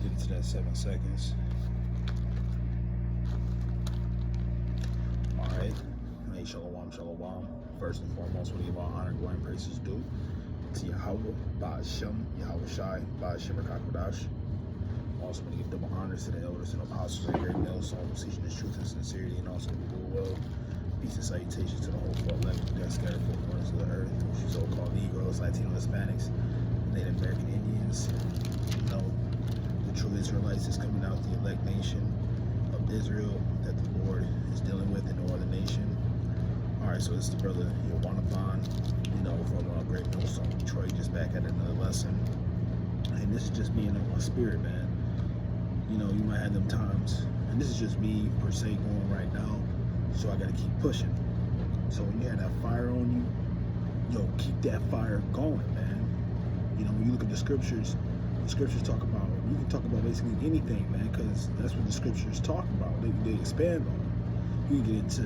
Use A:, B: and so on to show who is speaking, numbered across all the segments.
A: get into that 7 seconds. Alright. Hey, shalom, shalom. First and foremost, we give all honor, glory, and praises due to Yahweh, Ba'ashem, Yahweh Shai, Ba'ashem, Rakakwadash. Also, want to give double honors to the elders and apostles and great millstones, teaching the truth and sincerity, and also the will. Peace and salutations to the whole 411 that scattered four corners of the earth, which is so-called Negroes, Latino, Hispanics, Native American Indians. You know, the true Israelites is coming out, the elect nation of Israel that the Lord is dealing with in no other nation. All right, so this is the brother Yawanathan, you know, from Great Millstone, Detroit, just back at another lesson. And this is just me in my spirit, man. You know, you might have them times, and this is just me per se going right now, so I gotta keep pushing. So when you have that fire on you, yo, keep that fire going, man. You know, when you look at the scriptures talk about, you can talk about basically anything, man, because that's what the scriptures talk about. They expand on it. You can get into,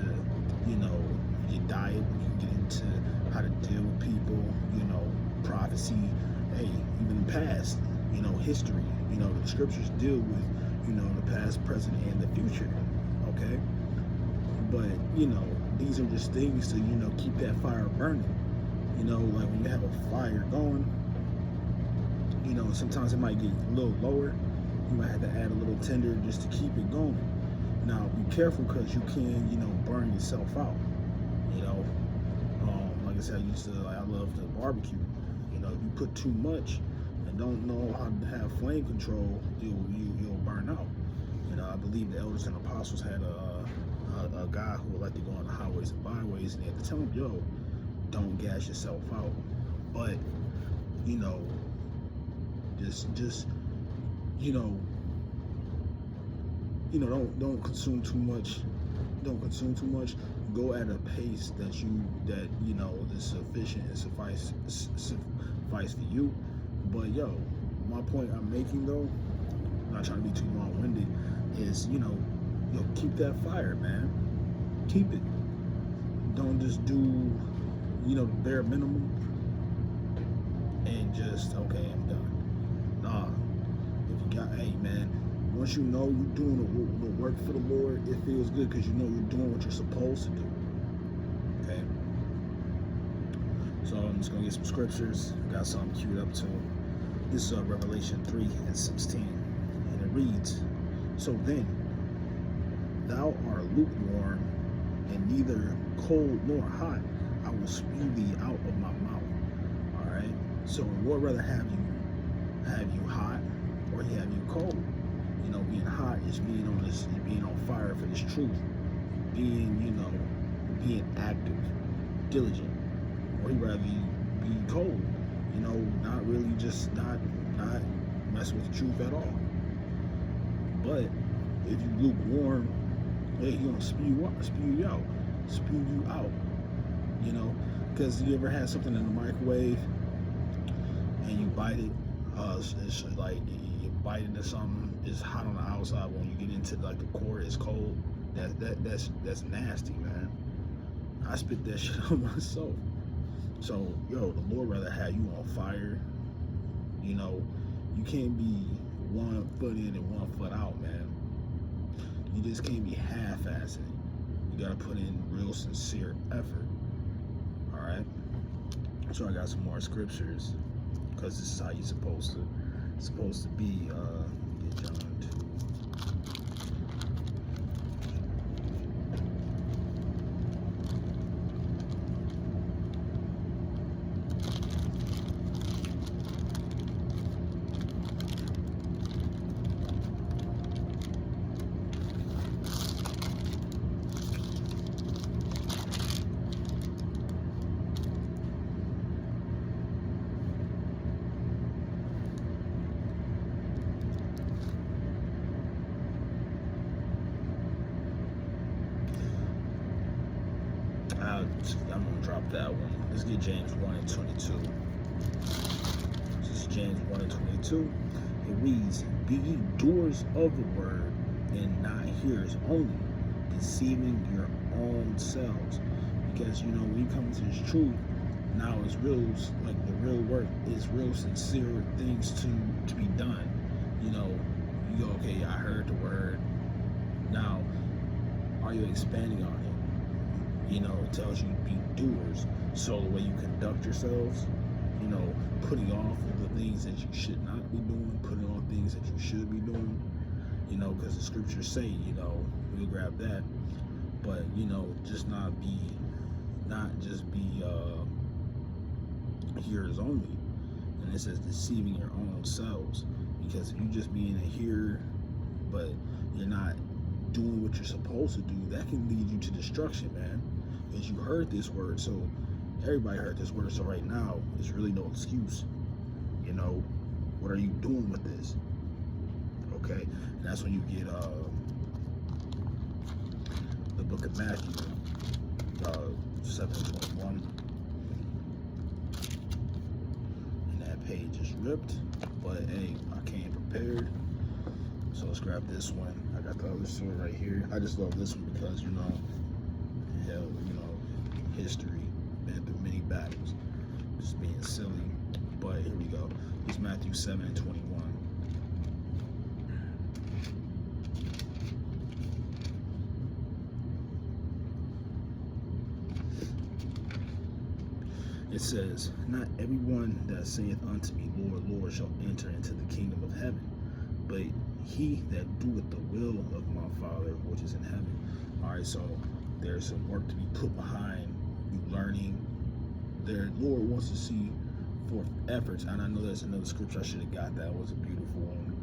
A: you know, your diet, you can get into how to deal with people, you know, prophecy, hey, even the past, you know, history. You know, the scriptures deal with, you know, the past, present, and the future, okay? But, you know, these are just things to, you know, keep that fire burning. You know, like when you have a fire going, you know, sometimes it might get a little lower. You might have to add a little tinder just to keep it going. Now, be careful because you can, you know, burn yourself out. You know, like I said, I love to barbecue. You know, if you put too much and don't know how to have flame control, you'll burn out. You know, I believe the elders and apostles had a guy who would like to go on the highways and byways, and they had to tell him, yo, don't gas yourself out. But, you know, just don't consume too much. Don't consume too much. Go at a pace that you know is sufficient and suffice for you. But yo, my point I'm making though, I'm not trying to be too long-winded, is, you know, yo, keep that fire, man. Keep it. Don't just do, you know, the bare minimum and just, okay, I'm done. Nah. If you got, hey man, once you know you're doing the work for the Lord, it feels good because you know you're doing what you're supposed to do. Okay? So I'm just going to get some scriptures. Got something queued up to. This is Revelation 3:16. And it reads, so then, thou art lukewarm, and neither cold nor hot, I will spew thee out of my mouth. Alright? So the Lord rather have you hot or he have you cold. You know, being hot is being on fire for this truth. Being, you know, being active, diligent. Or he'd rather you be cold. You know, not really just not messing with the truth at all. But if you lukewarm, hey, he's gonna spew you out. You know, because you ever had something in the microwave and you bite it, it's like you bite into something, it's hot on the outside. When you get into like the core, it's cold. That's nasty, man. I spit that shit on myself. So, yo, the Lord rather have you on fire. You know, you can't be 1 foot in and 1 foot out, man. You just can't be half-assing. You gotta put in real sincere effort. All right. So I got some more scriptures because this is how you're supposed to be. Get John 2. I'm gonna drop that one. Let's get James 1:22. This is James 1:22. It reads, be ye doers of the word and not hearers only, deceiving your own selves. Because, you know, when you come into this truth, now it's real, like the real work is real sincere things to be done. You know, You go, okay, I heard the word. Now, are you expanding on it? It tells you to be doers. So the way you conduct yourselves, putting off the things that you should not be doing, putting on things that you should be doing, because the scriptures say, we'll grab that, but, just not just be hearers only. And it says deceiving your own selves, because if you just being a hearer, but you're not doing what you're supposed to do, that can lead you to destruction, man. Because you heard this word, so everybody heard this word, so right now there's really no excuse. What are you doing with this? Okay, and that's when you get the book of Matthew 7:21, and that page is ripped, but hey, I came prepared, so let's grab this one. I got the other sword right here. I just love this one because hell, history, been through many battles, just being silly. But here we go. It's Matthew 7:21. It says, "Not everyone that saith unto me, Lord, Lord, shall enter into the kingdom of heaven, but he that doeth the will of my Father which is in heaven." All right, so there's some work to be put behind you learning. The Lord wants to see forth efforts, and I know there's another scripture I should have got. That was a beautiful one.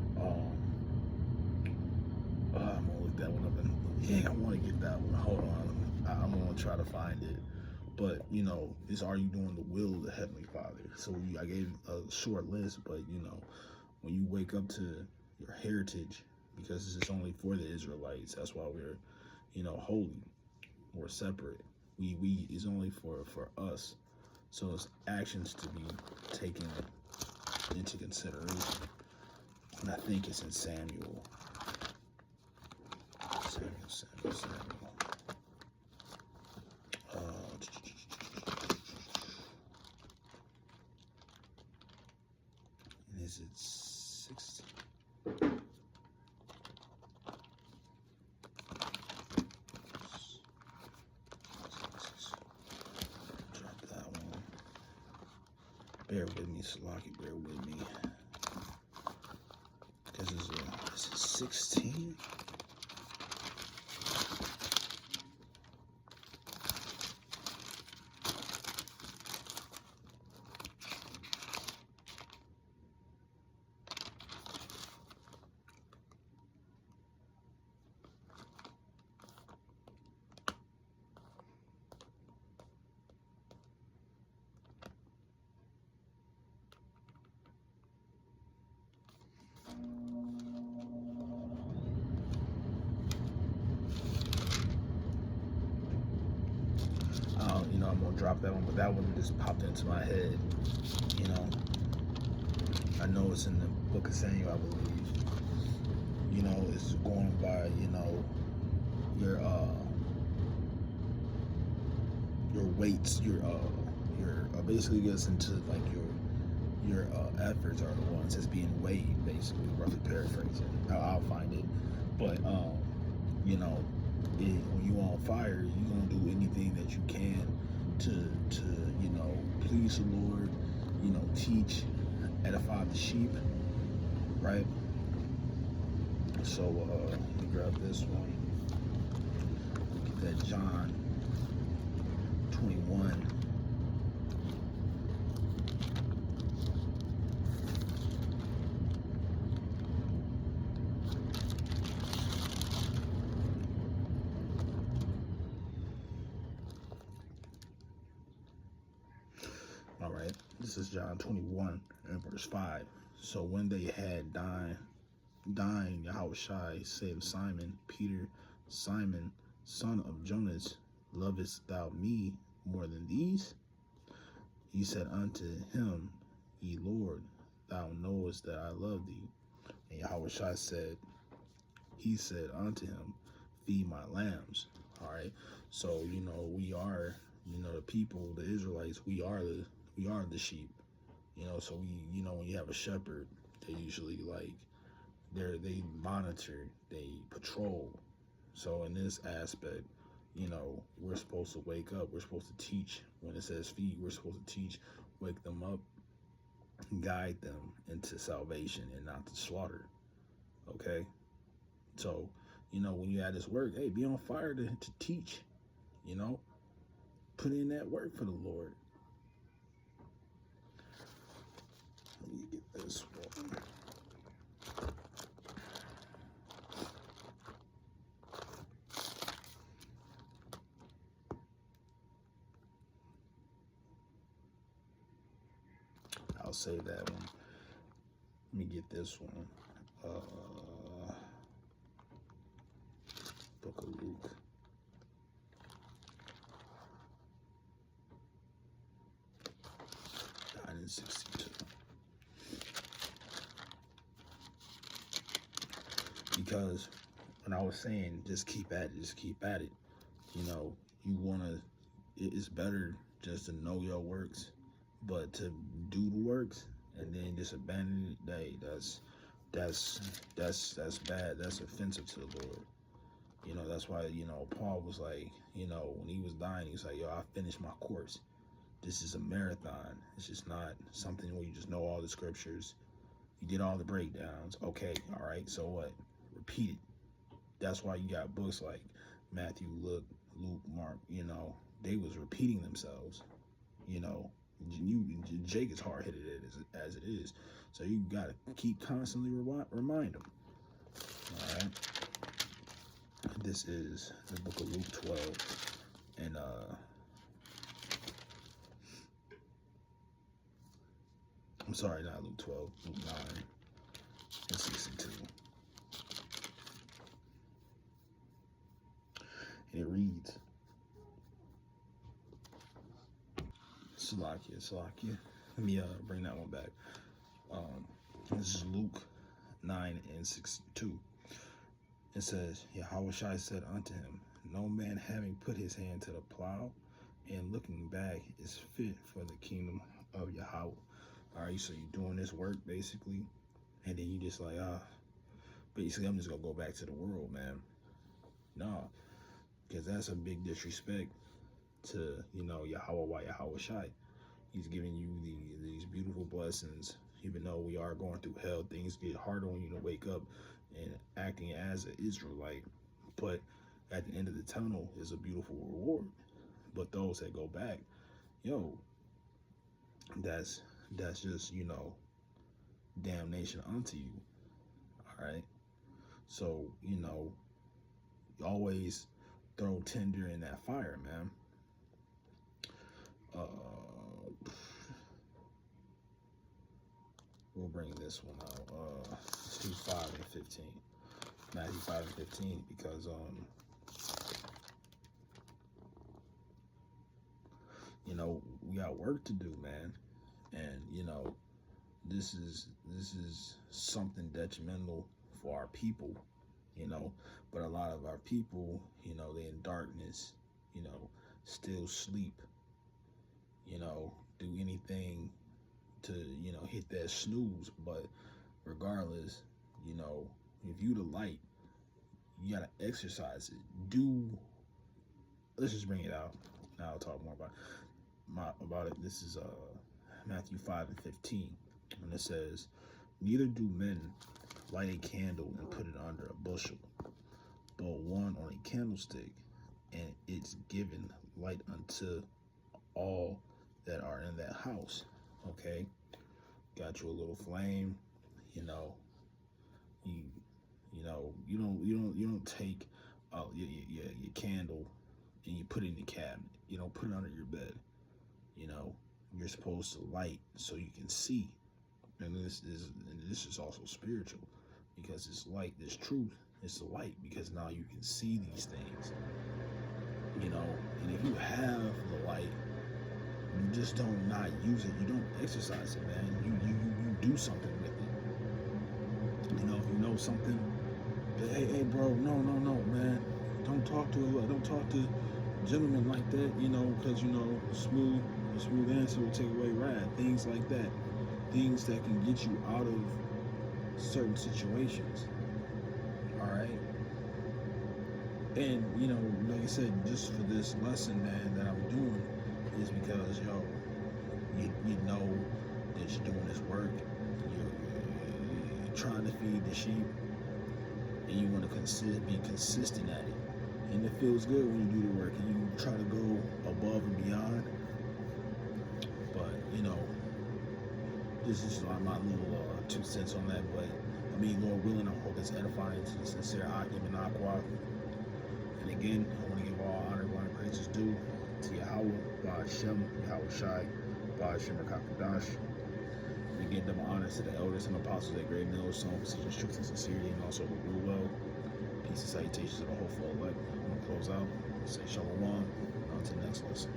A: I'm gonna look that one up, and I want to get that one. Hold on, I'm gonna try to find it. But is, are you doing the will of the Heavenly Father? So I gave a short list, but when you wake up to your heritage, because this is only for the Israelites, that's why we're holy, we're separate. We is only for us. So it's actions to be taken into consideration. And I think it's in Samuel. Samuel. Is it 16? Drop that one. Bear with me, Salaki, bear with me. Because is it 16? I'm gonna drop that one, but that one just popped into my head. I know it's in the book of Samuel, I believe. It's going by, your weights, your basically gets into like your efforts are the ones that's being weighed, basically, roughly paraphrasing. I'll find it, but when you on fire, you're gonna do anything that you can to please the Lord, teach, edify the sheep, right? So let me grab this one. Get that John 21. All right, this is John 21 and verse 5. So when they had dying, Yahushua said to Simon Peter, Simon, son of Jonas, lovest thou me more than these? He said unto him, Ye Lord, thou knowest that I love thee. And Yahushua he said unto him, Feed my lambs. All right, so we are the people, the Israelites. We are the sheep. So we when you have a shepherd, they usually They monitor, they patrol. So in this aspect, we're supposed to wake up. We're supposed to teach. When it says feed, we're supposed to teach, wake them up, guide them into salvation and not to slaughter. Okay? So, when you add this work, hey, be on fire to teach, put in that work for the Lord. Let me get this one. I'll save that one. Let me get this one. Book of Luke. In 62. Because when I was saying just keep at it, you want to, it's better just to know your works, but to do the works and then just abandon it, that's bad. That's offensive to the Lord. That's why, Paul was like, when he was dying, he was like, yo, I finished my course. This is a marathon. It's just not something where you just know all the scriptures. You did all the breakdowns. Okay, all right, so what? Repeat it. That's why you got books like Matthew, Luke, Mark, they was repeating themselves. Jake is hard-headed as it is. So you got to keep constantly remind them. All right? This is the book of Luke 12. And, I'm sorry, not Luke 12, Luke 9 and 62. And it reads, Salakia. Let me bring that one back. This is Luke 9 and 62. It says, Yahushua said unto him, no man having put his hand to the plow and looking back is fit for the kingdom of Yahweh. All right, so you're doing this work basically, and then you just like, basically I'm just gonna go back to the world, man. No, because that's a big disrespect to, Yahweh Shai. He's giving you these beautiful blessings, even though we are going through hell. Things get harder when you wake up and acting as an Israelite, but at the end of the tunnel is a beautiful reward. But those that go back, that's just, damnation unto you. All right. So, always throw tinder in that fire, man. We'll bring this one out. Let's do 5 and 15. Matthew 5 and 15, because, we got work to do, man. And, this is something detrimental for our people, but a lot of our people, they in darkness, still sleep, do anything to, hit that snooze. But regardless, if you the light, you gotta exercise it. Let's just bring it out. Now I'll talk more about it. This is Matthew 5 and 15. And it says, neither do men light a candle and put it under a bushel, but one on a candlestick, and it's given light unto all that are in that house. Okay, got you a little flame. You don't take your candle and you put it in the cabinet. You don't put it under your bed. You're supposed to light so you can see. And this is also spiritual, because it's light, this truth. It's the light, because now you can see these things. And if you have the light, you just don't not use it. You don't exercise it, man. You do something with it. If you know something, hey, bro, no, man. Don't talk to gentlemen like that, because a smooth answer will take away wrath. Things like that. Things that can get you out of certain situations. All right. And like I said, just for this lesson, man, that I'm doing is because you know that you're doing this work. You're trying to feed the sheep, and you want to be consistent at it. And it feels good when you do the work and you try to go above and beyond. But this is my little 2 cents on that. But I mean, Lord willing, I hope it's edifying to the sincere Akim and Aqua. And again, I want to give all honor, glory, and praises due to Yahweh, Ba'ashem, Yahweh Shai, Ba'ashem Rakakadash. And again, double honors to the elders and apostles at Great Mills, Psalm, Precision, Truth, and Sincerity, and also the rule well. Peace and salutations to the hopeful elect. I'm going to close out. Say shalom. On to the next lesson.